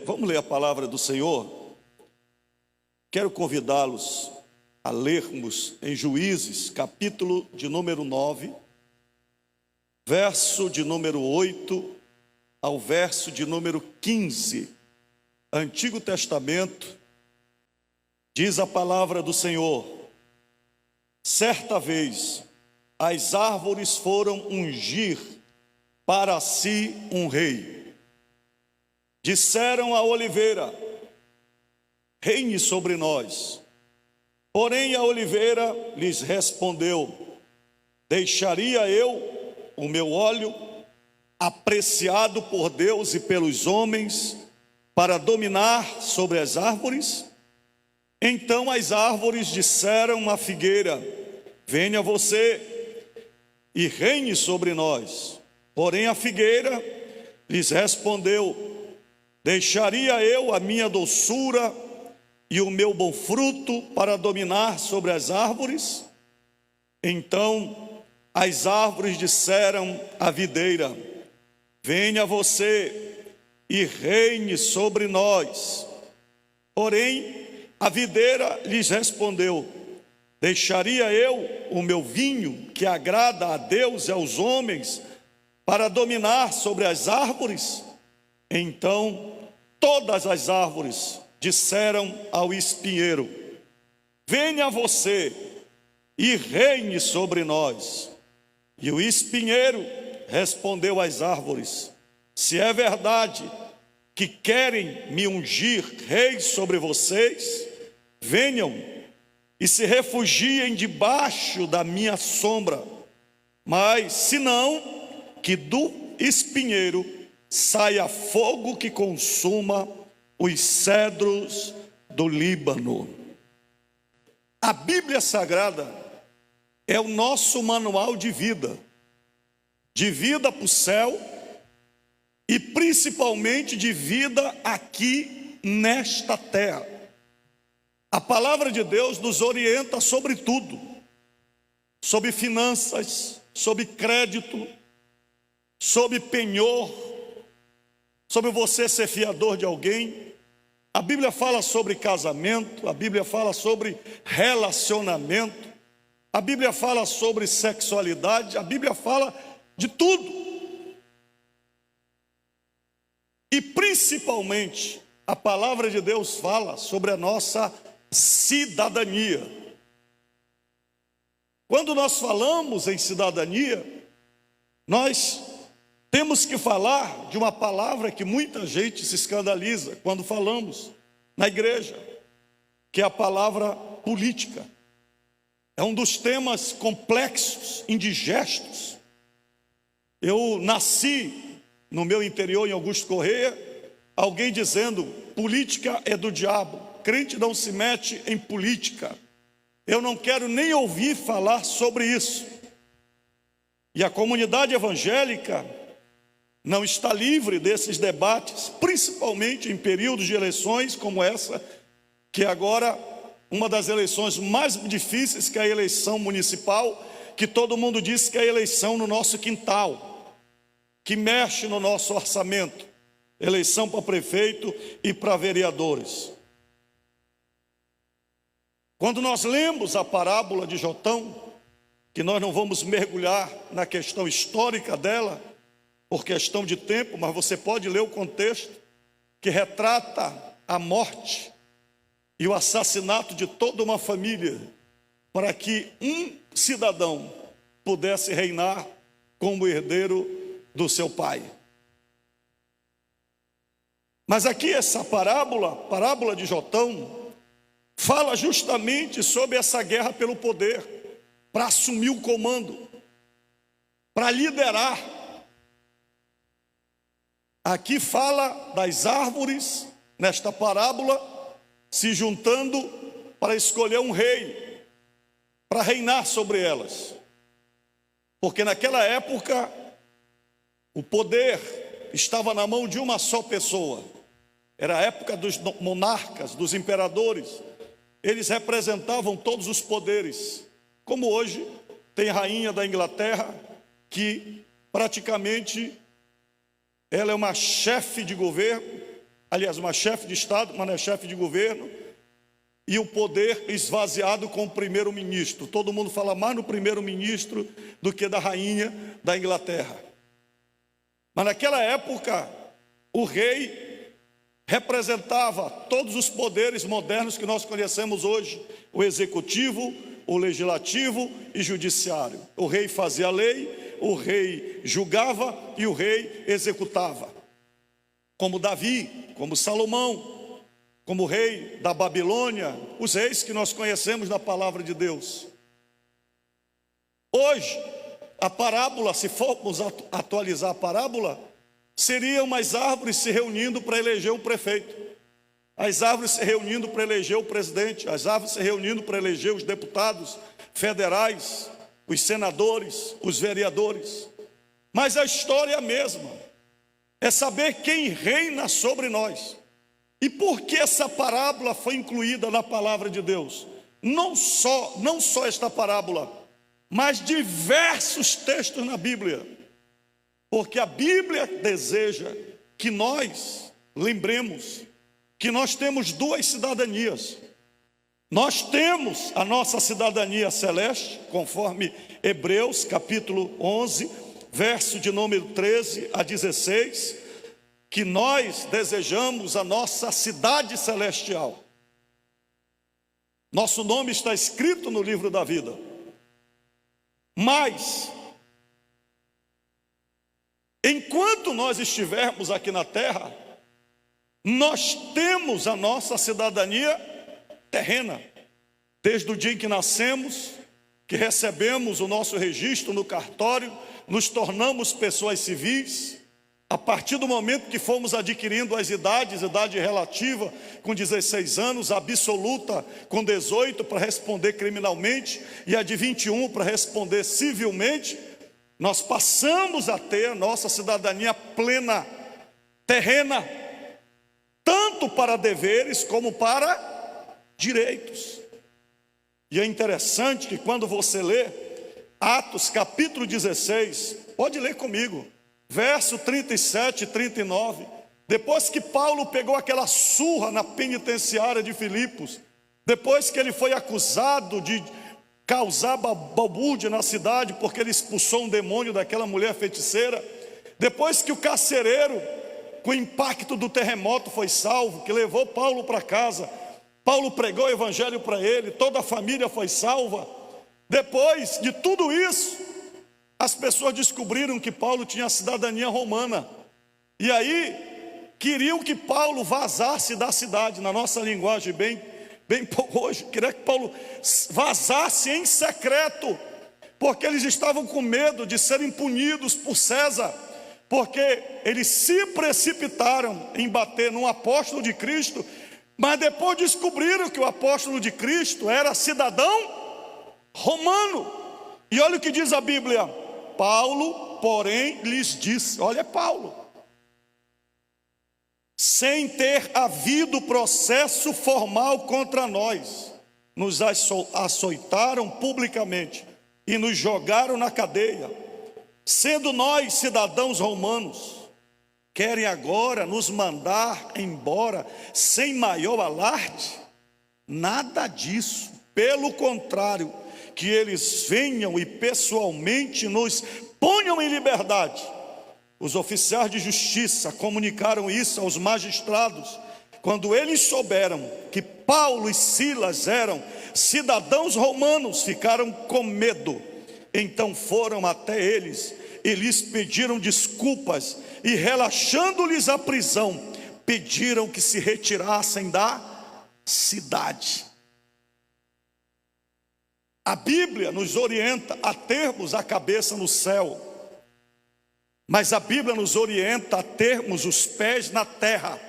Vamos ler a palavra do Senhor. Quero convidá-los a lermos em Juízes, capítulo de número 9, verso de número 8 ao verso de número 15. Antigo Testamento, diz a palavra do Senhor: certa vez as árvores foram ungir para si um rei. Disseram à oliveira: reine sobre nós. Porém a oliveira lhes respondeu: deixaria eu o meu óleo, apreciado por Deus e pelos homens, para dominar sobre as árvores? Então as árvores disseram à figueira: venha você e reine sobre nós. Porém a figueira lhes respondeu: deixaria eu a minha doçura e o meu bom fruto para dominar sobre as árvores? Então as árvores disseram à videira: venha você e reine sobre nós. Porém a videira lhes respondeu: deixaria eu o meu vinho, que agrada a Deus e aos homens, para dominar sobre as árvores? Então todas as árvores disseram ao espinheiro: venha você e reine sobre nós. E o espinheiro respondeu às árvores: se é verdade que querem me ungir rei sobre vocês, venham e se refugiem debaixo da minha sombra. Mas se não, que do espinheiro saia fogo que consuma os cedros do Líbano. A Bíblia Sagrada é o nosso manual de vida para o céu e principalmente de vida aqui nesta terra. A palavra de Deus nos orienta sobre tudo, sobre finanças, sobre crédito, sobre penhor, sobre você ser fiador de alguém. A Bíblia fala sobre casamento, a Bíblia fala sobre relacionamento, a Bíblia fala sobre sexualidade, a Bíblia fala de tudo. E principalmente a palavra de Deus fala sobre a nossa cidadania. Quando nós falamos em cidadania, nós temos que falar de uma palavra que muita gente se escandaliza quando falamos na igreja, que é a palavra política. É um dos temas complexos, indigestos. Eu nasci no meu interior, em Augusto Correia, alguém dizendo: política é do diabo, crente não se mete em política. Eu não quero nem ouvir falar sobre isso. E a comunidade evangélica não está livre desses debates, principalmente em períodos de eleições como essa, que é agora uma das eleições mais difíceis, que é a eleição municipal, que todo mundo diz que é a eleição no nosso quintal, que mexe no nosso orçamento, eleição para prefeito e para vereadores. Quando nós lemos a parábola de Jotão, que nós não vamos mergulhar na questão histórica dela, por questão de tempo, mas você pode ler o contexto, que retrata a morte e o assassinato de toda uma família, para que um cidadão pudesse reinar como herdeiro do seu pai. Mas aqui essa parábola de Jotão, fala justamente sobre essa guerra pelo poder, para assumir o comando, para liderar. Aqui fala das árvores, nesta parábola, se juntando para escolher um rei, para reinar sobre elas. Porque naquela época, o poder estava na mão de uma só pessoa. Era a época dos monarcas, dos imperadores. Eles representavam todos os poderes. Como hoje, tem a rainha da Inglaterra, que praticamente ela é uma chefe de governo, aliás, uma chefe de Estado, mas não é chefe de governo, e o poder esvaziado com o primeiro-ministro. Todo mundo fala mais no primeiro-ministro do que da rainha da Inglaterra. Mas naquela época, o rei representava todos os poderes modernos que nós conhecemos hoje: o executivo, o legislativo e judiciário. O rei fazia a lei, o rei julgava e o rei executava. Como Davi, como Salomão, como o rei da Babilônia, os reis que nós conhecemos na palavra de Deus. Hoje, a parábola, se formos atualizar a parábola, seriam as árvores se reunindo para eleger o prefeito, as árvores se reunindo para eleger o presidente, as árvores se reunindo para eleger os deputados federais, os senadores, os vereadores. Mas a história é a mesma, é saber quem reina sobre nós. E por que essa parábola foi incluída na palavra de Deus? Não só esta parábola, mas diversos textos na Bíblia. Porque a Bíblia deseja que nós lembremos que nós temos duas cidadanias. Nós temos a nossa cidadania celeste, conforme Hebreus capítulo 11, verso de número 13 a 16, que nós desejamos a nossa cidade celestial. Nosso nome está escrito no livro da vida. Mas, enquanto nós estivermos aqui na terra, nós temos a nossa cidadania terrena. Desde o dia em que nascemos, que recebemos o nosso registro no cartório, nos tornamos pessoas civis. A partir do momento que fomos adquirindo as idades, idade relativa com 16 anos, absoluta com 18 para responder criminalmente e a de 21 para responder civilmente, nós passamos a ter a nossa cidadania plena, terrena, tanto para deveres como para direitos. E é interessante que quando você lê Atos capítulo 16, pode ler comigo, verso 37 e 39, depois que Paulo pegou aquela surra na penitenciária de Filipos, depois que ele foi acusado de causar balbúrdia na cidade, porque ele expulsou um demônio daquela mulher feiticeira, depois que o carcereiro, com o impacto do terremoto, foi salvo, que levou Paulo para casa, Paulo pregou o evangelho para ele, toda a família foi salva. Depois de tudo isso, as pessoas descobriram que Paulo tinha cidadania romana, e aí queriam que Paulo vazasse da cidade, na nossa linguagem bem hoje, queria que Paulo vazasse em secreto, porque eles estavam com medo de serem punidos por César, porque eles se precipitaram em bater num apóstolo de Cristo, mas depois descobriram que o apóstolo de Cristo era cidadão romano. E olha o que diz a Bíblia: Paulo, porém, lhes disse, olha Paulo, sem ter havido processo formal contra nós, nos açoitaram publicamente e nos jogaram na cadeia, sendo nós cidadãos romanos, querem agora nos mandar embora sem maior alarde? Nada disso, pelo contrário, que eles venham e pessoalmente nos ponham em liberdade. Os oficiais de justiça comunicaram isso aos magistrados. Quando eles souberam que Paulo e Silas eram cidadãos romanos, ficaram com medo. Então foram até eles e lhes pediram desculpas, e relaxando-lhes a prisão, pediram que se retirassem da cidade. A Bíblia nos orienta a termos a cabeça no céu, mas a Bíblia nos orienta a termos os pés na terra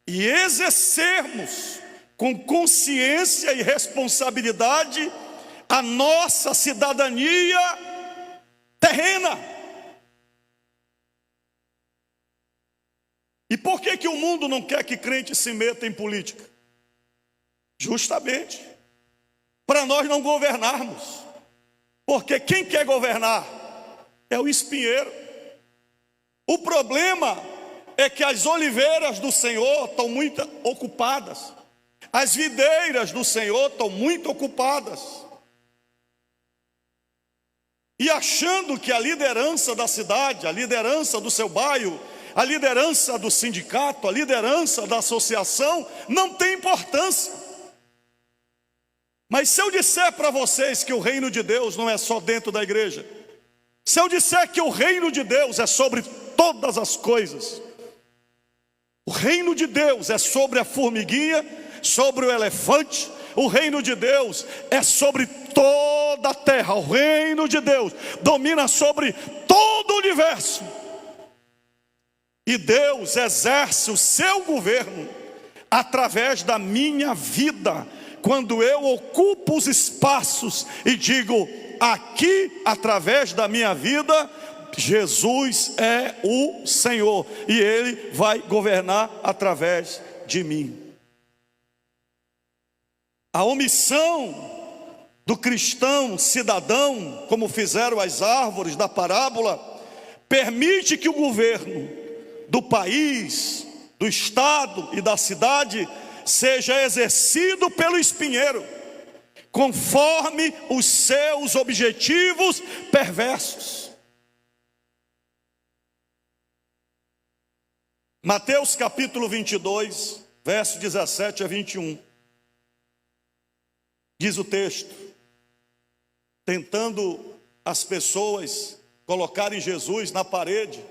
e exercermos com consciência e responsabilidade a nossa cidadania terrena. E por que o mundo não quer que crente se meta em política? Justamente para nós não governarmos, porque quem quer governar é o espinheiro. O problema é que as oliveiras do Senhor estão muito ocupadas, as videiras do Senhor estão muito ocupadas, e achando que a liderança da cidade, a liderança do seu bairro, a liderança do sindicato, a liderança da associação não tem importância. Mas se eu disser para vocês que o reino de Deus não é só dentro da igreja, se eu disser que o reino de Deus é sobre todas as coisas, o reino de Deus é sobre a formiguinha, sobre o elefante, o reino de Deus é sobre toda a terra, o reino de Deus domina sobre todo o universo, e Deus exerce o seu governo através da minha vida, quando eu ocupo os espaços e digo: aqui, através da minha vida, Jesus é o Senhor, e Ele vai governar através de mim. A omissão do cristão cidadão, como fizeram as árvores da parábola, permite que o governo do país, do estado e da cidade seja exercido pelo espinheiro, conforme os seus objetivos perversos. Mateus capítulo 22, verso 17 a 21. Diz o texto, tentando as pessoas colocarem Jesus na parede,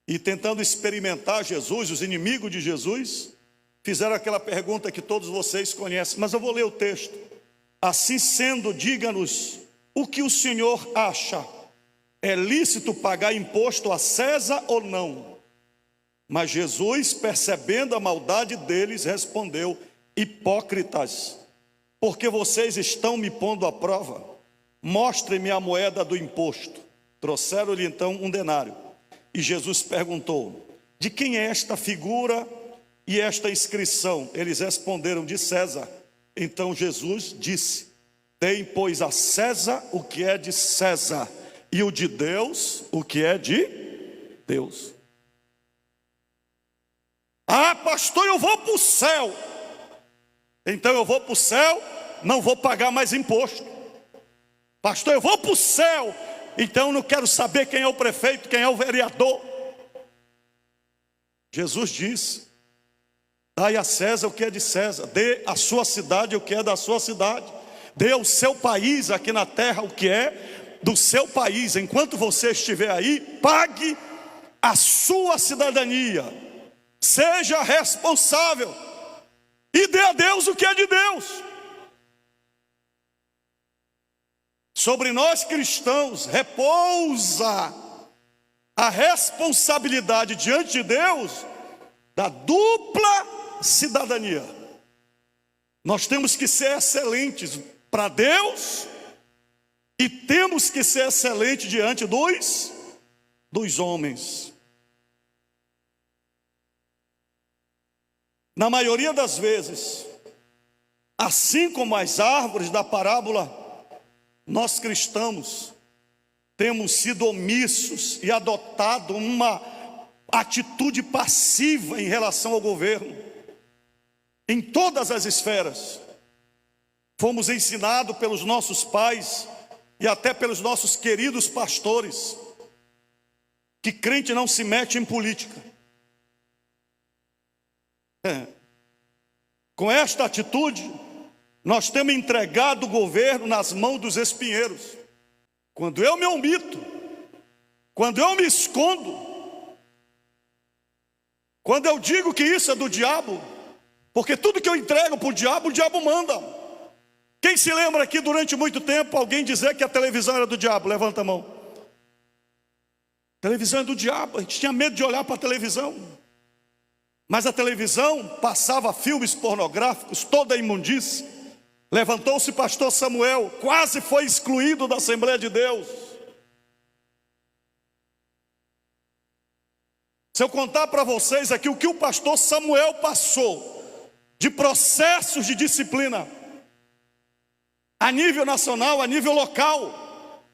e tentando experimentar Jesus, os inimigos de Jesus, fizeram aquela pergunta que todos vocês conhecem, mas eu vou ler o texto. Assim sendo, diga-nos o que o Senhor acha. É lícito pagar imposto a César ou não? Mas Jesus, percebendo a maldade deles, respondeu: hipócritas, porque vocês estão me pondo à prova? Mostrem-me a moeda do imposto. Trouxeram-lhe então um denário. E Jesus perguntou: de quem é esta figura e esta inscrição? Eles responderam: de César. Então Jesus disse: deem, pois, a César o que é de César, e o de Deus o que é de Deus. Ah, pastor, eu vou para o céu. Então eu vou para o céu, não vou pagar mais imposto. Pastor, eu vou para o céu, então não quero saber quem é o prefeito, quem é o vereador. Jesus disse: dai a César o que é de César, dê a sua cidade o que é da sua cidade, dê ao seu país aqui na terra o que é do seu país. Enquanto você estiver aí, pague a sua cidadania, seja responsável e dê a Deus o que é de Deus. Sobre nós cristãos repousa a responsabilidade diante de Deus da dupla cidadania. Nós temos que ser excelentes para Deus e temos que ser excelentes diante dos homens. Na maioria das vezes, assim como as árvores da parábola, nós cristãos temos sido omissos e adotado uma atitude passiva em relação ao governo. Em todas as esferas, fomos ensinados pelos nossos pais e até pelos nossos queridos pastores que crente não se mete em política. Com esta atitude, nós temos entregado o governo nas mãos dos espinheiros. Quando eu me omito, quando eu me escondo, quando eu digo que isso é do diabo, porque tudo que eu entrego para o diabo manda. Quem se lembra aqui durante muito tempo alguém dizer que a televisão era do diabo? Levanta a mão. A televisão é do diabo, a gente tinha medo de olhar para a televisão. Mas a televisão passava filmes pornográficos, toda a imundície. Levantou-se pastor Samuel, quase foi excluído da Assembleia de Deus. Se eu contar para vocês aqui o que o pastor Samuel passou de processos de disciplina, a nível nacional, a nível local,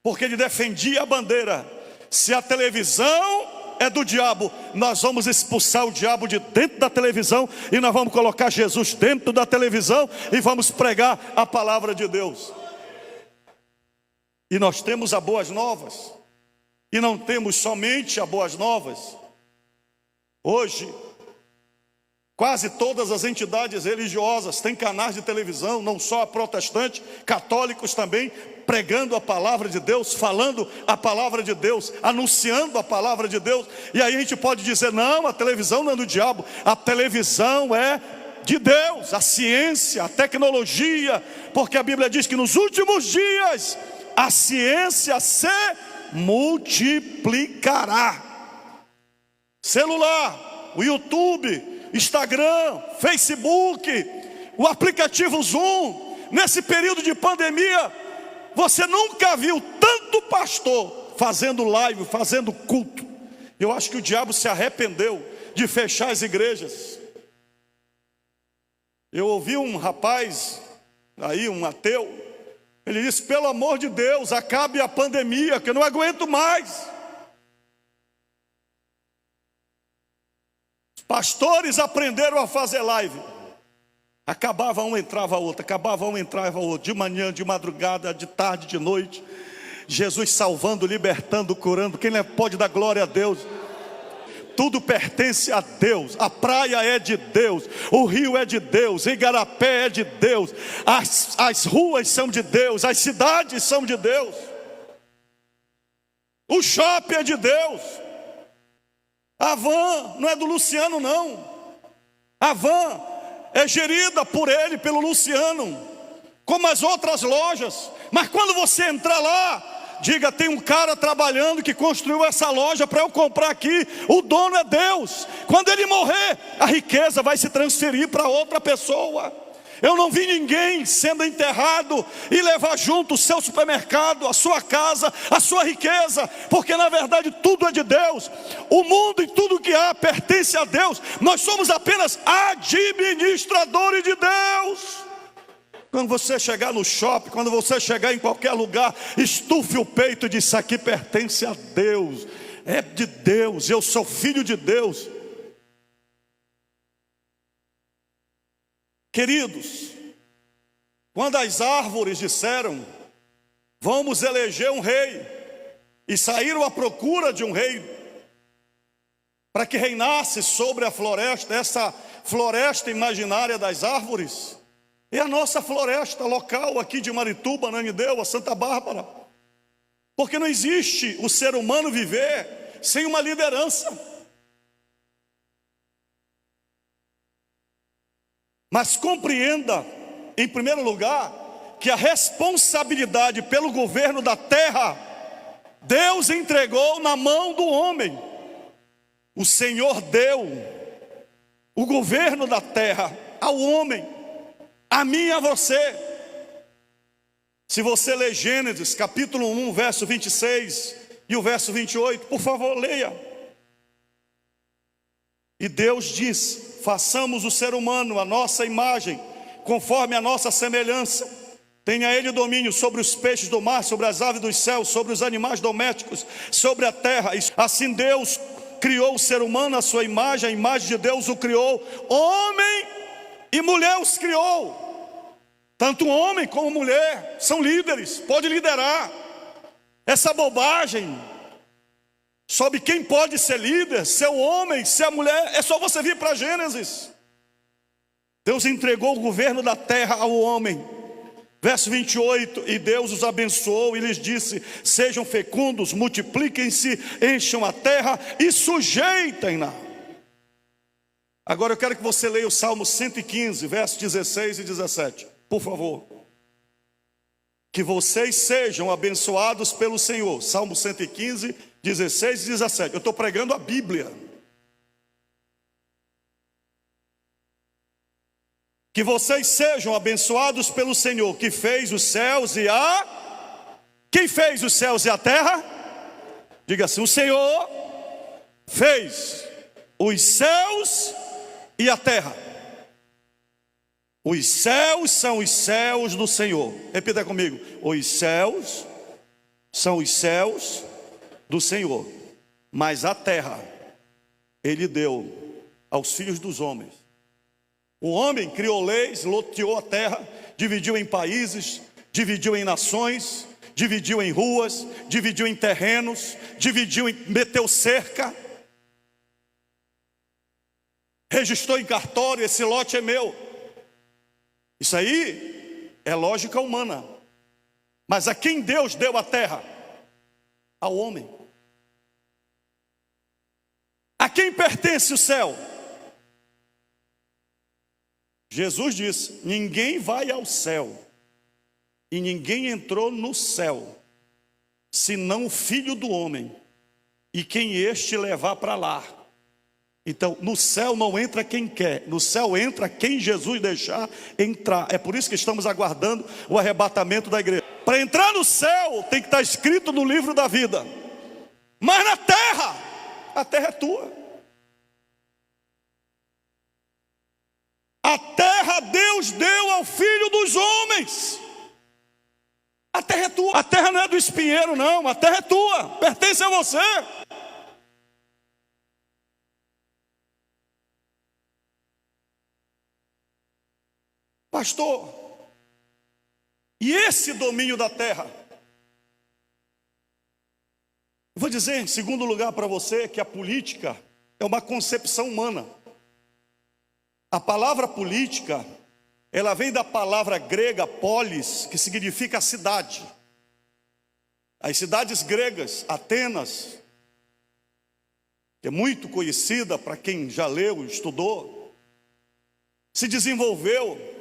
porque ele defendia a bandeira: se a televisão é do diabo. Nós vamos expulsar o diabo de dentro da televisão e nós vamos colocar Jesus dentro da televisão e vamos pregar a palavra de Deus. E nós temos as boas novas. E não temos somente as boas novas. Hoje, quase todas as entidades religiosas têm canais de televisão, não só protestantes, católicos também, pregando a palavra de Deus, falando a palavra de Deus, anunciando a palavra de Deus. E aí a gente pode dizer, não, a televisão não é do diabo, a televisão é de Deus, a ciência, a tecnologia, porque a Bíblia diz que nos últimos dias a ciência se multiplicará. Celular, o YouTube, Instagram, Facebook, o aplicativo Zoom. Nesse período de pandemia, você nunca viu tanto pastor fazendo live, fazendo culto. Eu acho que o diabo se arrependeu de fechar as igrejas. Eu ouvi um rapaz aí, um ateu, ele disse, pelo amor de Deus, acabe a pandemia, que eu não aguento mais. Pastores aprenderam a fazer live. Acabava um, entrava outro, acabava um, entrava outro, de manhã, de madrugada, de tarde, de noite. Jesus salvando, libertando, curando. Quem pode dar glória a Deus? Tudo pertence a Deus. A praia é de Deus, o rio é de Deus, Igarapé é de Deus, as ruas são de Deus, as cidades são de Deus, o shopping é de Deus. A van não é do Luciano, não. A van é gerida por ele, pelo Luciano, como as outras lojas. Mas quando você entrar lá, diga, tem um cara trabalhando que construiu essa loja para eu comprar aqui. O dono é Deus. Quando ele morrer, a riqueza vai se transferir para outra pessoa. Eu não vi ninguém sendo enterrado e levar junto o seu supermercado, a sua casa, a sua riqueza, porque na verdade tudo é de Deus. O mundo e tudo que há pertence a Deus. Nós somos apenas administradores de Deus. Quando você chegar no shopping, quando você chegar em qualquer lugar, estufe o peito e diz, isso aqui pertence a Deus, é de Deus, eu sou filho de Deus. Queridos, quando as árvores disseram, vamos eleger um rei, e saíram à procura de um rei, para que reinasse sobre a floresta, essa floresta imaginária das árvores, é a nossa floresta local aqui de Marituba, Ananindeua, Santa Bárbara, porque não existe o ser humano viver sem uma liderança. Mas compreenda, em primeiro lugar, que a responsabilidade pelo governo da terra, Deus entregou na mão do homem. O Senhor deu o governo da terra ao homem, a mim e a você. Se você ler Gênesis capítulo 1, verso 26 e o verso 28, por favor, leia. E Deus diz, façamos o ser humano a nossa imagem, conforme a nossa semelhança. Tenha ele domínio sobre os peixes do mar, sobre as aves dos céus, sobre os animais domésticos, sobre a terra. Assim Deus criou o ser humano à sua imagem, a imagem de Deus o criou. Homem e mulher os criou. Tanto homem como mulher são líderes, pode liderar. Essa bobagem sobre quem pode ser líder, ser o homem, ser a mulher, é só você vir para Gênesis. Deus entregou o governo da terra ao homem. Verso 28, e Deus os abençoou e lhes disse, sejam fecundos, multipliquem-se, encham a terra e sujeitem-na. Agora eu quero que você leia o Salmo 115, versos 16 e 17, por favor. Que vocês sejam abençoados pelo Senhor. Salmo 115, 16 e 17. Eu estou pregando a Bíblia. Que vocês sejam abençoados pelo Senhor, que fez os céus e a... Quem fez os céus e a terra? Diga assim, o Senhor fez os céus e a terra. Os céus são os céus do Senhor. Repita comigo. Os céus são os céus do Senhor, mas a terra ele deu aos filhos dos homens. O homem criou leis, loteou a terra, dividiu em países, dividiu em nações, dividiu em ruas, dividiu em terrenos, meteu cerca, registrou em cartório: esse lote é meu. Isso aí é lógica humana. Mas a quem Deus deu a terra? Ao homem. A quem pertence o céu? Jesus disse: ninguém vai ao céu, e ninguém entrou no céu, senão o Filho do Homem, e quem este levar para lá. Então, no céu não entra quem quer, no céu entra quem Jesus deixar entrar. É por isso que estamos aguardando o arrebatamento da igreja. Para entrar no céu tem que estar escrito no livro da vida. Mas na terra, a terra é tua. A terra Deus deu ao Filho dos homens. A terra é tua. A terra não é do espinheiro, não. A terra é tua, pertence a você. Pastor, e esse domínio da terra? Eu vou dizer, em segundo lugar, para você que a política é uma concepção humana. A palavra política, ela vem da palavra grega polis, que significa cidade. As cidades gregas, Atenas, que é muito conhecida para quem já leu e estudou, se desenvolveu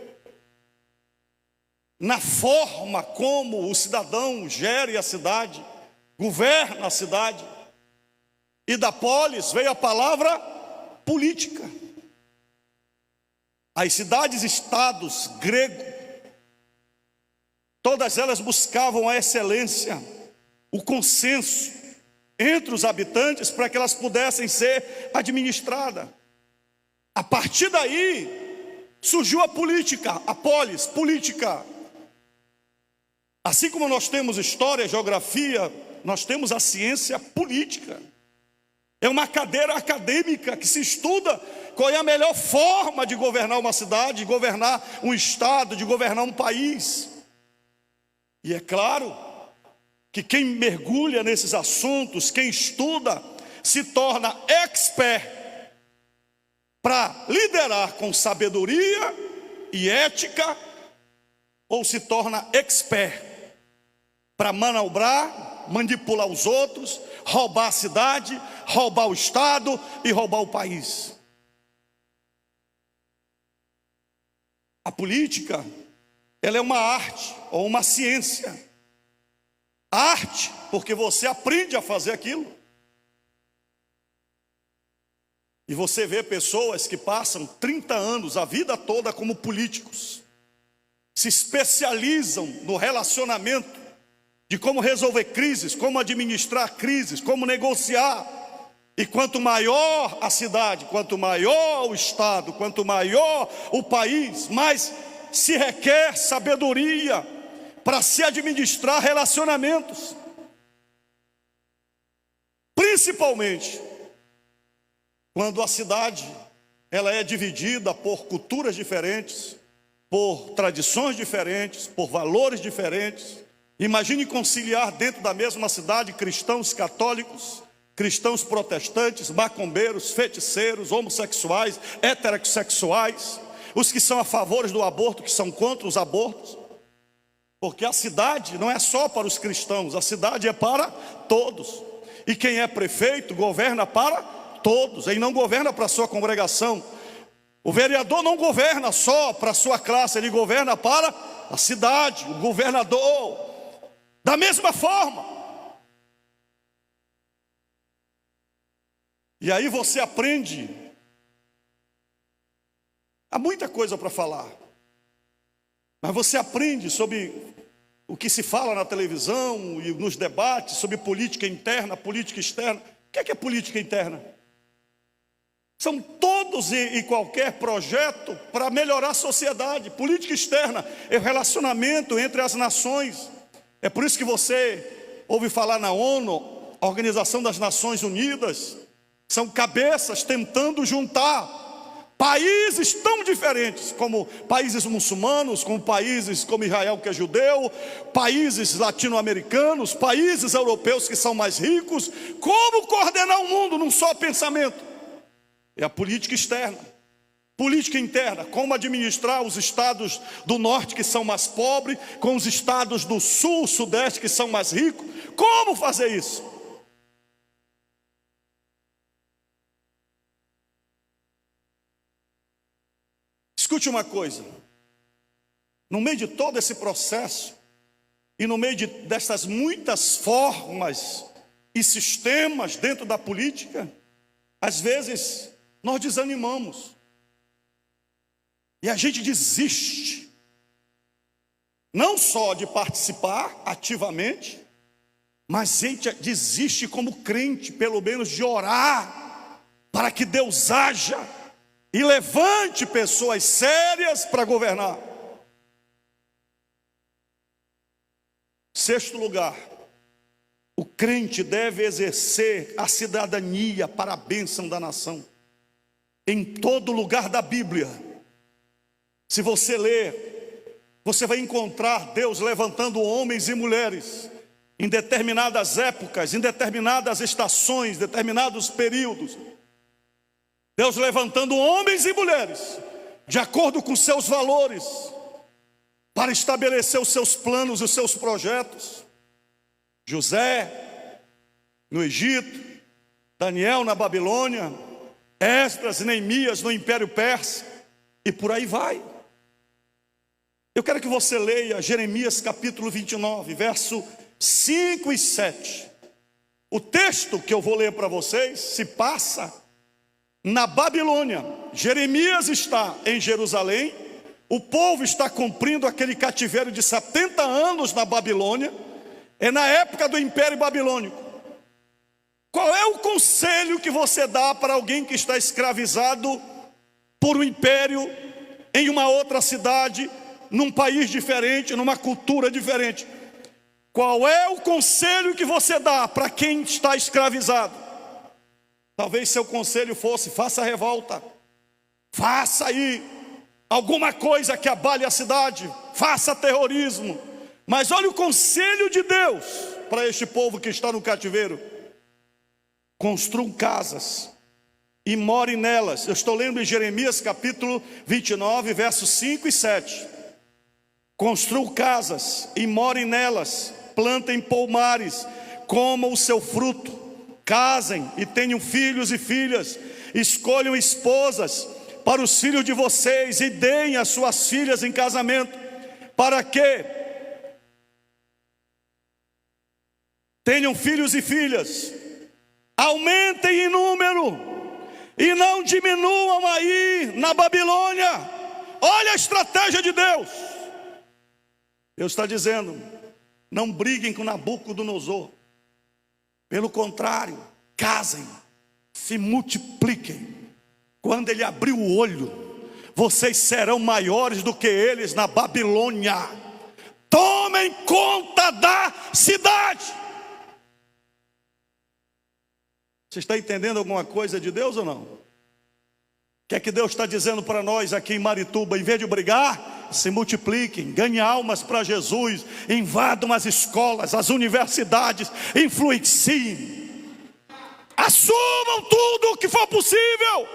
na forma como o cidadão gere a cidade, governa a cidade. E da polis veio a palavra política. As cidades-estados gregos, todas elas buscavam a excelência, o consenso entre os habitantes para que elas pudessem ser administradas. A partir daí surgiu a política, a polis, política. Assim como nós temos história, geografia, nós temos a ciência política. É uma cadeira acadêmica que se estuda qual é a melhor forma de governar uma cidade, de governar um estado, de governar um país. E é claro que quem mergulha nesses assuntos, quem estuda, se torna expert para liderar com sabedoria e ética, ou se torna expert para manobrar, manipular os outros, roubar a cidade, roubar o estado e roubar o país. A política, ela é uma arte ou uma ciência. Arte, porque você aprende a fazer aquilo. E você vê pessoas que passam 30 anos, a vida toda como políticos, se especializam no relacionamento, de como resolver crises, como administrar crises, como negociar. E quanto maior a cidade, quanto maior o estado, quanto maior o país, mais se requer sabedoria para se administrar relacionamentos. Principalmente quando a cidade ela é dividida por culturas diferentes, por tradições diferentes, por valores diferentes. Imagine conciliar dentro da mesma cidade cristãos católicos, cristãos protestantes, macumbeiros, feiticeiros, homossexuais, heterossexuais, os que são a favor do aborto, que são contra os abortos. Porque a cidade não é só para os cristãos, a cidade é para todos. E quem é prefeito governa para todos, ele não governa para a sua congregação. O vereador não governa só para a sua classe, ele governa para a cidade, o governador. Da mesma forma. E aí você aprende. Há muita coisa para falar. Mas você aprende sobre o que se fala na televisão e nos debates, sobre política interna, política externa. O que é política interna? São todos e qualquer projeto para melhorar a sociedade. Política externa é o relacionamento entre as nações. É por isso que você ouve falar na ONU, a Organização das Nações Unidas, São cabeças tentando juntar países tão diferentes, como países muçulmanos, como países como Israel, que é judeu, países latino-americanos, países europeus que são mais ricos. Como coordenar o mundo num só pensamento? É a política externa. Política interna, como administrar os estados do norte que são mais pobres, com os estados do sul, sudeste que são mais ricos. Como fazer isso? Escute uma coisa, no meio de todo esse processo, e no meio dessas muitas formas e sistemas dentro da política, às vezes nós desanimamos, e a gente desiste, não só de participar ativamente, mas a gente desiste como crente, pelo menos de orar, para que Deus haja, e levante pessoas sérias para governar. Sexto lugar, o crente deve exercer a cidadania para a bênção da nação. Em todo lugar da Bíblia, se você ler, você vai encontrar Deus levantando homens e mulheres, em determinadas épocas, em determinadas estações, determinados períodos. Deus levantando homens e mulheres, de acordo com seus valores, para estabelecer os seus planos e os seus projetos. José, no Egito, Daniel na Babilônia, Esdras e Neemias no Império Persa, e por aí vai. Eu quero que você leia Jeremias capítulo 29, verso 5 e 7. O texto que eu vou ler para vocês se passa na Babilônia. Jeremias está em Jerusalém, o povo está cumprindo aquele cativeiro de 70 anos na Babilônia, é na época do Império Babilônico. Qual é o conselho que você dá para alguém que está escravizado por um império, em uma outra cidade, num país diferente, numa cultura diferente? Qual é o conselho que você dá para quem está escravizado? Talvez seu conselho fosse: faça revolta, faça aí alguma coisa que abale a cidade, faça terrorismo. Mas olha o conselho de Deus para este povo que está no cativeiro: construam casas e morem nelas. Eu estou lendo em Jeremias capítulo 29, versos 5 e 7. Construam casas e morem nelas, plantem pomares, comam o seu fruto, casem e tenham filhos e filhas, escolham esposas para os filhos de vocês e deem as suas filhas em casamento, para que tenham filhos e filhas, aumentem em número e não diminuam aí na Babilônia. Olha a estratégia de Deus. Deus está dizendo: não briguem com Nabucodonosor. Pelo contrário, casem, se multipliquem. Quando ele abrir o olho, vocês serão maiores do que eles na Babilônia. Tomem conta da cidade. Você está entendendo alguma coisa de Deus ou não? O que é que Deus está dizendo para nós aqui em Marituba? Em vez de brigar, se multipliquem, ganhem almas para Jesus, invadam as escolas, as universidades, influenciem, assumam tudo o que for possível.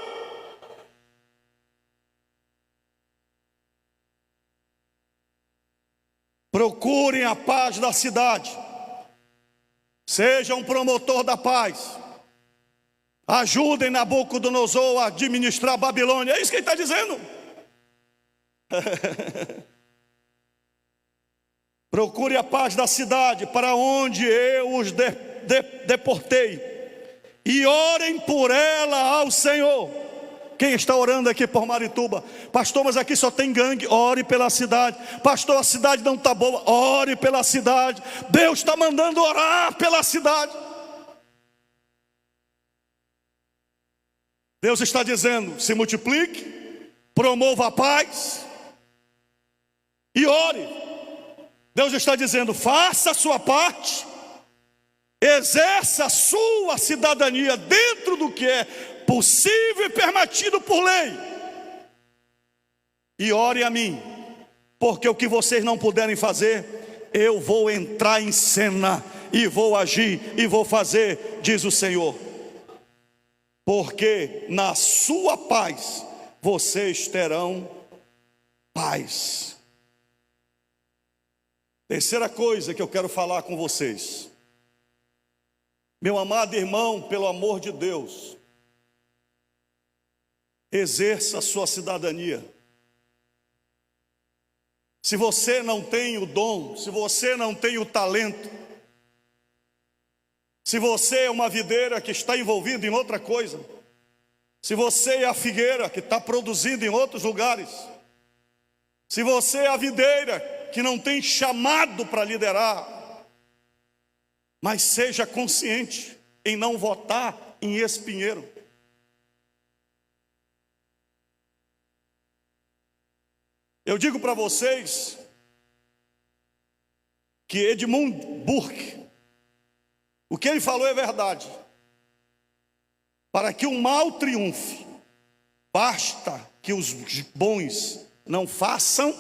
Procurem a paz da cidade, seja um promotor da paz, ajudem Nabucodonosor a administrar a Babilônia. É isso que ele está dizendo. Procure a paz da cidade para onde eu os deportei, e orem por ela ao Senhor. Quem está orando aqui por Marituba? Pastor, mas aqui só tem gangue. Ore pela cidade. Pastor, a cidade não está boa. Ore pela cidade. Deus está mandando orar pela cidade. Deus está dizendo: se multiplique, promova a paz e ore. Deus está dizendo: faça a sua parte exerça a sua cidadania dentro do que é possível e permitido por lei. E ore a mim, porque o que vocês não puderem fazer, eu vou entrar em cena e vou agir e vou fazer, diz o Senhor. Porque na sua paz vocês terão paz. Terceira coisa que eu quero falar com vocês. Meu amado irmão, pelo amor de Deus, exerça a sua cidadania. Se você não tem o dom, se você não tem o talento, se você é uma videira que está envolvida em outra coisa, se você é a figueira que está produzindo em outros lugares, se você é a videira que não tem chamado para liderar, mas seja consciente em não votar em espinheiro. Eu digo para vocês que Edmund Burke, o que ele falou é verdade. Para que o mal triunfe, basta que os bons não façam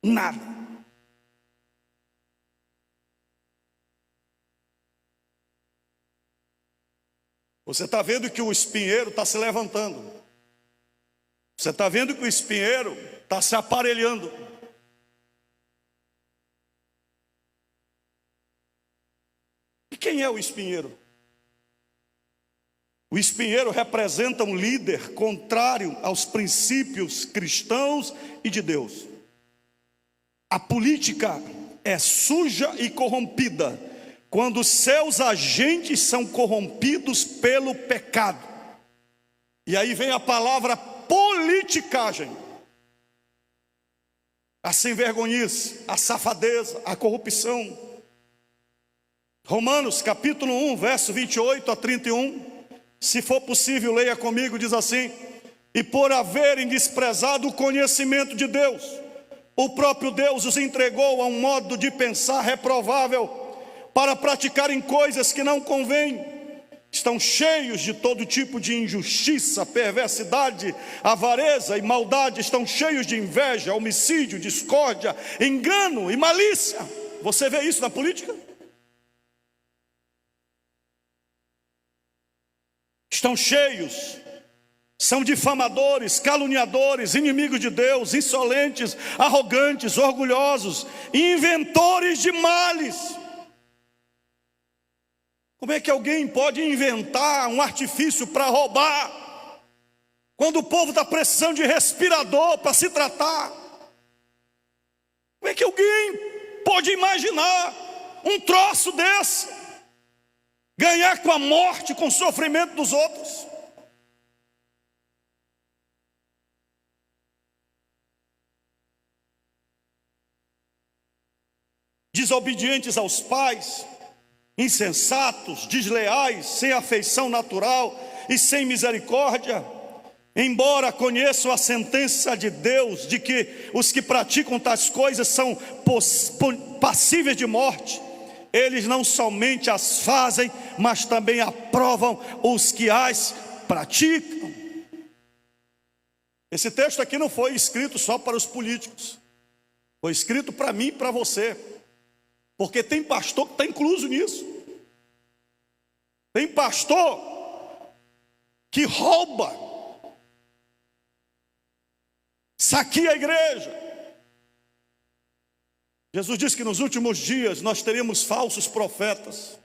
nada. Você está vendo que o espinheiro está se levantando. Você está vendo que o espinheiro está se aparelhando. E quem é o espinheiro? O espinheiro representa um líder contrário aos princípios cristãos e de Deus. A política é suja e corrompida quando seus agentes são corrompidos pelo pecado. E aí vem a palavra politicagem. A sem-vergonhice, a safadeza, a corrupção. Romanos capítulo 1, verso 28 a 31. Se for possível, leia comigo, diz assim: e por haverem desprezado o conhecimento de Deus, o próprio Deus os entregou a um modo de pensar reprovável, para praticarem coisas que não convêm. Estão cheios de todo tipo de injustiça, perversidade, avareza e maldade. Estão cheios de inveja, homicídio, discórdia, engano e malícia. Você vê isso na política? Estão cheios, são difamadores, caluniadores, inimigos de Deus, insolentes, arrogantes, orgulhosos, inventores de males. Como é que alguém pode inventar um artifício para roubar, quando o povo está precisando de respirador para se tratar? Como é que alguém pode imaginar um troço desse? Ganhar com a morte, com o sofrimento dos outros. Desobedientes aos pais, insensatos, desleais, sem afeição natural e sem misericórdia. Embora conheçam a sentença de Deus de que os que praticam tais coisas são passíveis de morte, eles não somente as fazem, mas também aprovam os que as praticam. Esse texto aqui não foi escrito só para os políticos, foi escrito para mim e para você, porque tem pastor que está incluso nisso. Tem pastor que rouba, saqueia a igreja. Jesus disse que nos últimos dias nós teremos falsos profetas.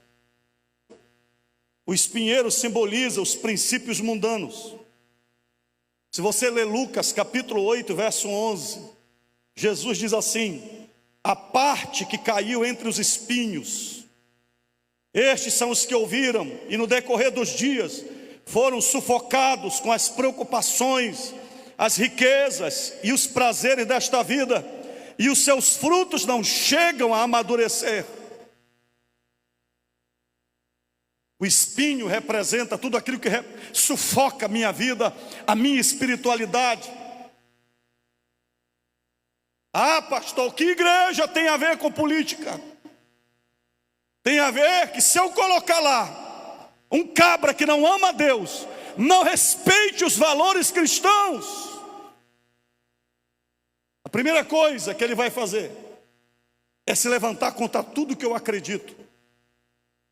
O espinheiro simboliza os princípios mundanos. Se você ler Lucas capítulo 8, verso 11, Jesus diz assim: a parte que caiu entre os espinhos, estes são os que ouviram e no decorrer dos dias foram sufocados com as preocupações, as riquezas e os prazeres desta vida, e os seus frutos não chegam a amadurecer. O espinho representa tudo aquilo que sufoca a minha vida, a minha espiritualidade. Ah, pastor, que igreja tem a ver com política? Tem a ver que se eu colocar lá um cabra que não ama a Deus, não respeite os valores cristãos, a primeira coisa que ele vai fazer é se levantar contra tudo que eu acredito.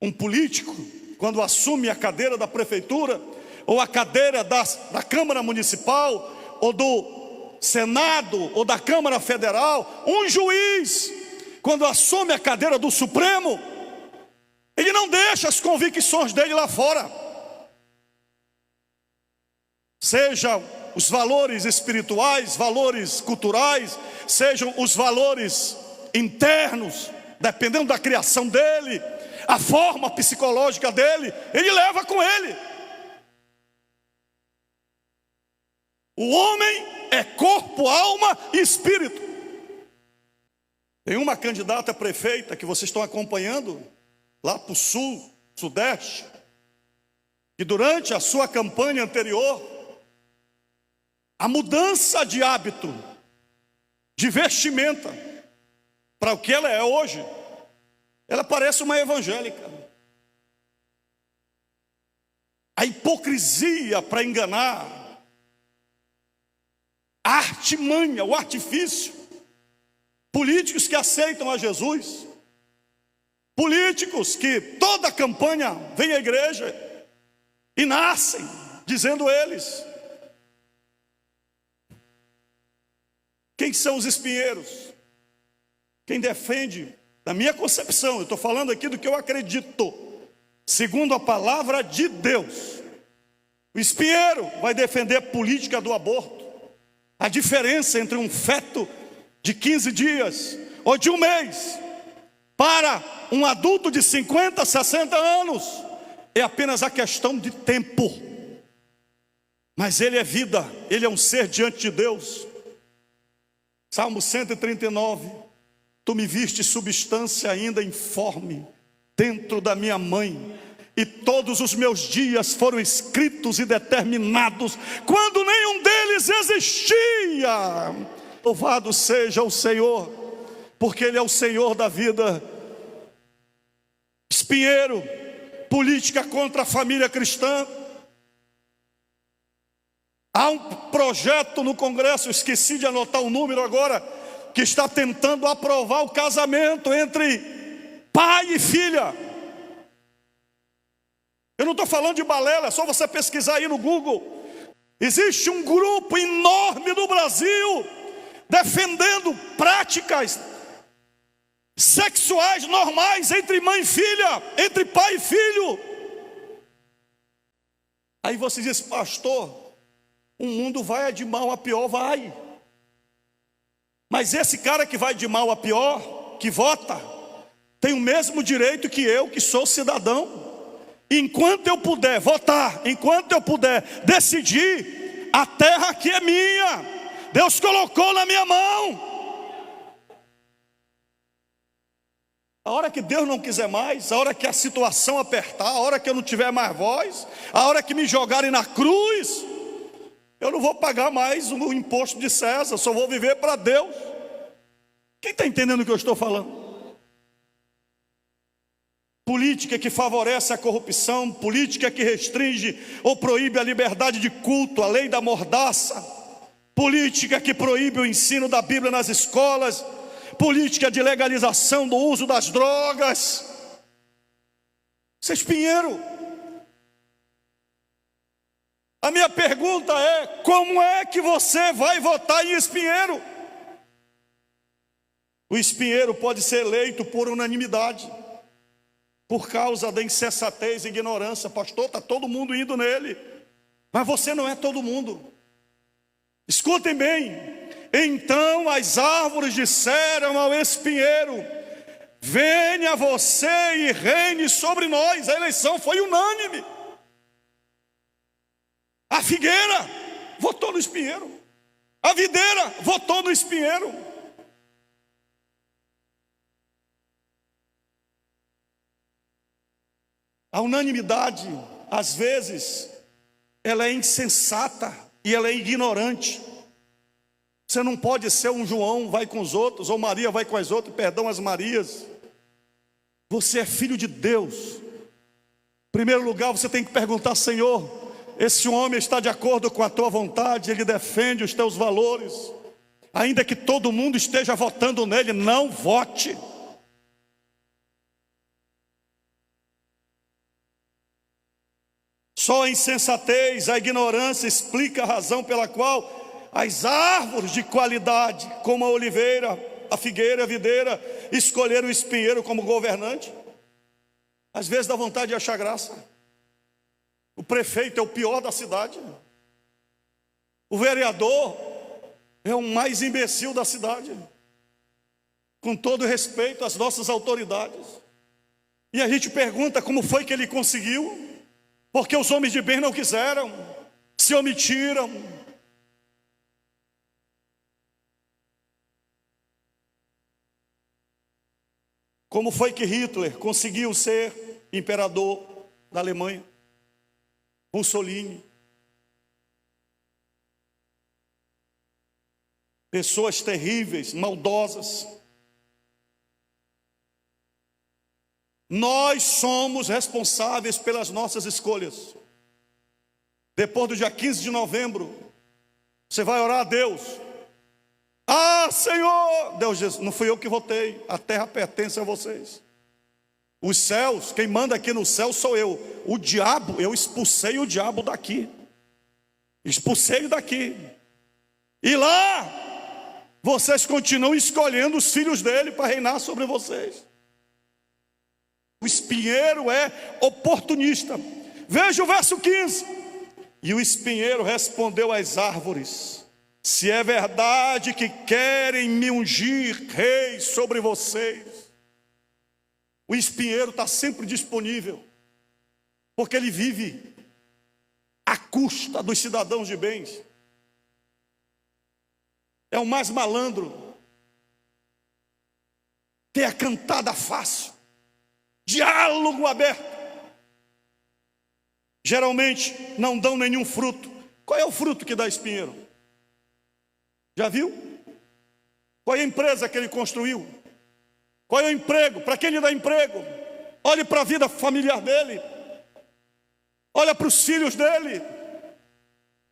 Um político, quando assume a cadeira da prefeitura, ou a cadeira da Câmara Municipal, ou do Senado, ou da Câmara Federal, um juiz, quando assume a cadeira do Supremo, ele não deixa as convicções dele lá fora. Sejam os valores espirituais, valores culturais, sejam os valores internos, dependendo da criação dele, a forma psicológica dele, ele leva com ele. O homem é corpo, alma e espírito. Tem uma candidata prefeita que vocês estão acompanhando, lá para o sul, sudeste, que durante a sua campanha anterior, a mudança de hábito, de vestimenta, para o que ela é hoje, ela parece uma evangélica. A hipocrisia para enganar, a artimanha, o artifício, políticos que aceitam a Jesus, políticos que toda campanha vem à igreja e nascem, dizendo eles. Quem são os espinheiros? Quem defende, na minha concepção, eu estou falando aqui do que eu acredito, segundo a palavra de Deus. O espinheiro vai defender a política do aborto, a diferença entre um feto de 15 dias ou de um mês para um adulto de 50, 60 anos é apenas a questão de tempo. Mas ele é vida, ele é um ser diante de Deus. Salmo 139, tu me viste substância ainda informe dentro da minha mãe, e todos os meus dias foram escritos e determinados, quando nenhum deles existia. Louvado seja o Senhor, porque Ele é o Senhor da vida. Espinheiro, política contra a família cristã. Há um projeto no Congresso, esqueci de anotar o número agora, que está tentando aprovar o casamento entre pai e filha. Eu não estou falando de balela, é só você pesquisar aí no Google. Existe um grupo enorme no Brasil defendendo práticas sexuais normais entre mãe e filha, entre pai e filho. Aí você diz, pastor, o mundo vai de mal a pior, vai. Mas esse cara que vai de mal a pior, que vota, tem o mesmo direito que eu, que sou cidadão. Enquanto eu puder votar, enquanto eu puder decidir, a terra aqui é minha. Deus colocou na minha mão. A hora que Deus não quiser mais, a hora que a situação apertar, a hora que eu não tiver mais voz, a hora que me jogarem na cruz, eu não vou pagar mais o imposto de César, só vou viver para Deus. Quem está entendendo o que eu estou falando? Política que favorece a corrupção, política que restringe ou proíbe a liberdade de culto, a lei da mordaça, política que proíbe o ensino da Bíblia nas escolas, política de legalização do uso das drogas. Isso é espinheiro. A minha pergunta é, como é que você vai votar em espinheiro? O espinheiro pode ser eleito por unanimidade, por causa da insensatez e ignorância. Pastor, está todo mundo indo nele, mas você não é todo mundo. Escutem bem, então as árvores disseram ao espinheiro, venha você e reine sobre nós. A eleição foi unânime. A figueira votou no espinheiro, a videira votou no espinheiro. A unanimidade, às vezes, ela é insensata e ela é ignorante. Você não pode ser um João, vai com os outros, ou Maria vai com as outras, perdão as Marias. Você é filho de Deus. Em primeiro lugar, você tem que perguntar: Senhor, esse homem está de acordo com a tua vontade? Ele defende os teus valores? Ainda que todo mundo esteja votando nele, não vote. Só a insensatez, a ignorância explica a razão pela qual as árvores de qualidade, como a oliveira, a figueira, a videira, escolheram o espinheiro como governante. Às vezes dá vontade de achar graça. O prefeito é o pior da cidade. O vereador é o mais imbecil da cidade. Com todo respeito às nossas autoridades. E a gente pergunta como foi que ele conseguiu. Porque os homens de bem não quiseram, se omitiram. Como foi que Hitler conseguiu ser imperador da Alemanha? Mussolini. Pessoas terríveis, maldosas. Nós somos responsáveis pelas nossas escolhas. Depois do dia 15 de novembro, você vai orar a Deus. Ah, Senhor! Deus diz: não fui eu que votei, a terra pertence a vocês. Os céus, quem manda aqui no céu sou eu. O diabo, eu expulsei o diabo daqui. Expulsei daqui. E lá, vocês continuam escolhendo os filhos dele para reinar sobre vocês. O espinheiro é oportunista. Veja o verso 15. E o espinheiro respondeu às árvores: se é verdade que querem me ungir rei sobre vocês. O espinheiro está sempre disponível, porque ele vive à custa dos cidadãos de bens. É o mais malandro. Tem a cantada fácil. Diálogo aberto. Geralmente não dão nenhum fruto. Qual é o fruto que dá espinheiro? Já viu? Qual é a empresa que ele construiu? Qual é o emprego? Para quem ele dá emprego? Olhe para a vida familiar dele. Olha para os filhos dele.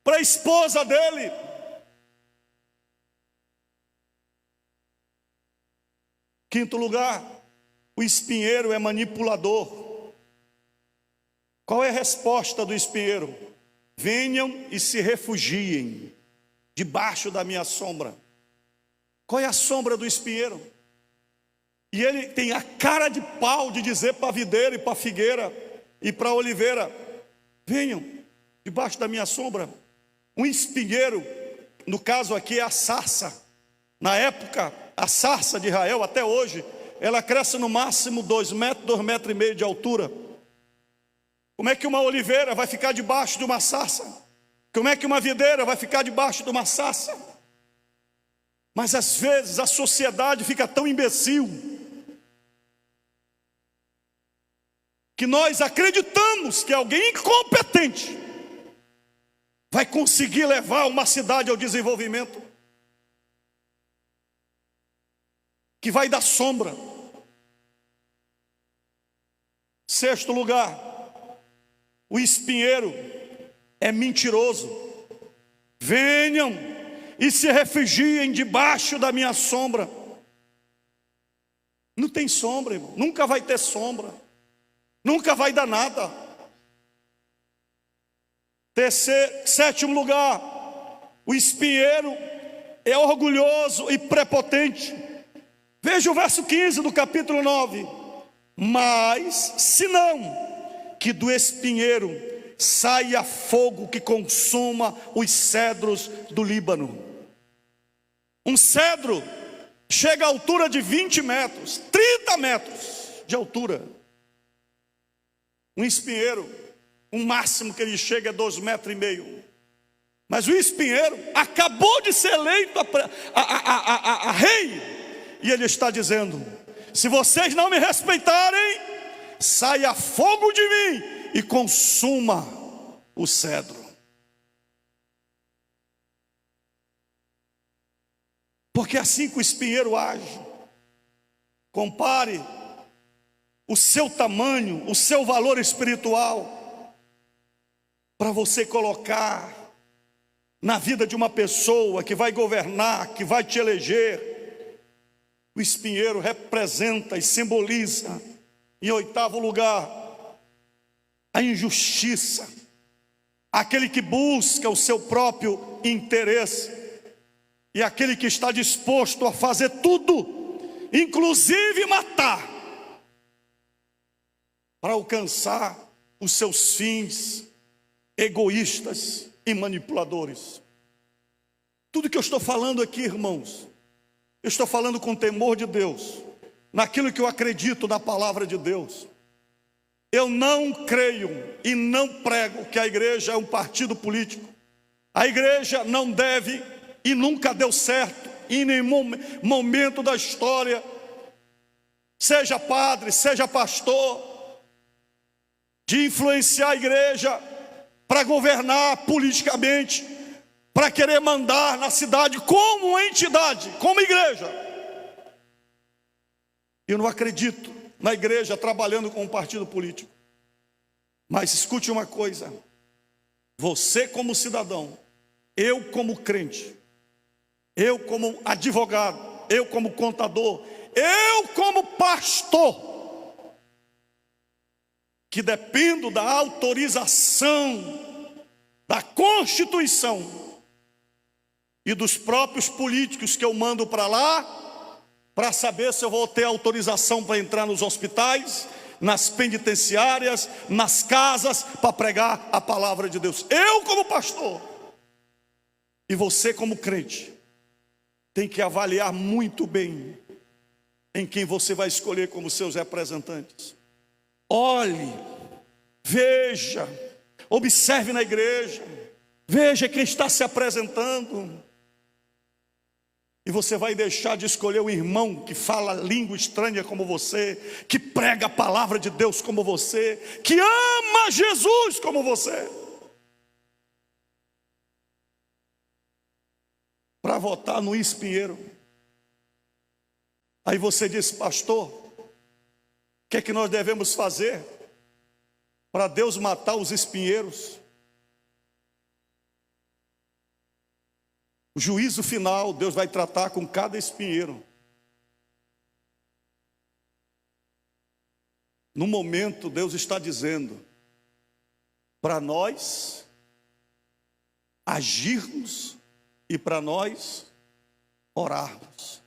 Para a esposa dele. Quinto lugar, o espinheiro é manipulador. Qual é a resposta do espinheiro? Venham e se refugiem debaixo da minha sombra. Qual é a sombra do espinheiro? E ele tem a cara de pau de dizer para a videira e para a figueira e para a oliveira: venham debaixo da minha sombra. Um espinheiro, no caso aqui é a sarça. Na época, a sarça de Israel, até hoje, ela cresce no máximo 2 metros, 2,5 metros de altura. Como é que uma oliveira vai ficar debaixo de uma sarça? Como é que uma videira vai ficar debaixo de uma sarça? Mas às vezes a sociedade fica tão imbecil que nós acreditamos que alguém incompetente vai conseguir levar uma cidade ao desenvolvimento, que vai dar sombra. Sexto lugar, o espinheiro é mentiroso. Venham e se refugiem debaixo da minha sombra. Não tem sombra, irmão. Nunca vai ter sombra. Nunca vai dar nada. Sétimo lugar, o espinheiro é orgulhoso e prepotente. Veja o verso 15 do capítulo 9. Mas, se não, que do espinheiro saia fogo que consuma os cedros do Líbano. Um cedro chega à altura de 20 metros, 30 metros de altura. Um espinheiro, o máximo que ele chega é 2,5 metros. Mas o espinheiro acabou de ser eleito a rei. E ele está dizendo: se vocês não me respeitarem, saia fogo de mim e consuma o cedro. Porque é assim que o espinheiro age. Compare o seu tamanho, o seu valor espiritual, para você colocar na vida de uma pessoa que vai governar, que vai te eleger. O espinheiro representa e simboliza, em oitavo lugar, a injustiça, aquele que busca o seu próprio interesse, e aquele que está disposto a fazer tudo, inclusive matar, para alcançar os seus fins egoístas e manipuladores. Tudo que eu estou falando aqui, irmãos, eu estou falando com temor de Deus, naquilo que eu acredito na palavra de Deus. Eu não creio e não prego que a igreja é um partido político. A igreja não deve e nunca deu certo em nenhum momento da história, seja padre, seja pastor, de influenciar a igreja para governar politicamente, para querer mandar na cidade como entidade, como igreja. Eu não acredito na igreja trabalhando com um partido político. Mas escute uma coisa: você como cidadão, eu como crente, eu como advogado, eu como contador, eu como pastor, que dependo da autorização da Constituição e dos próprios políticos que eu mando para lá, para saber se eu vou ter autorização para entrar nos hospitais, nas penitenciárias, nas casas, para pregar a palavra de Deus. Eu como pastor, e você como crente, tem que avaliar muito bem em quem você vai escolher como seus representantes. Olhe, veja, observe na igreja, veja quem está se apresentando. E você vai deixar de escolher um irmão que fala língua estranha como você, que prega a palavra de Deus como você, que ama Jesus como você, para votar no espinheiro. Aí você diz: pastor, o que é que nós devemos fazer para Deus matar os espinheiros? O juízo final, Deus vai tratar com cada espinheiro. No momento, Deus está dizendo para nós agirmos e para nós orarmos.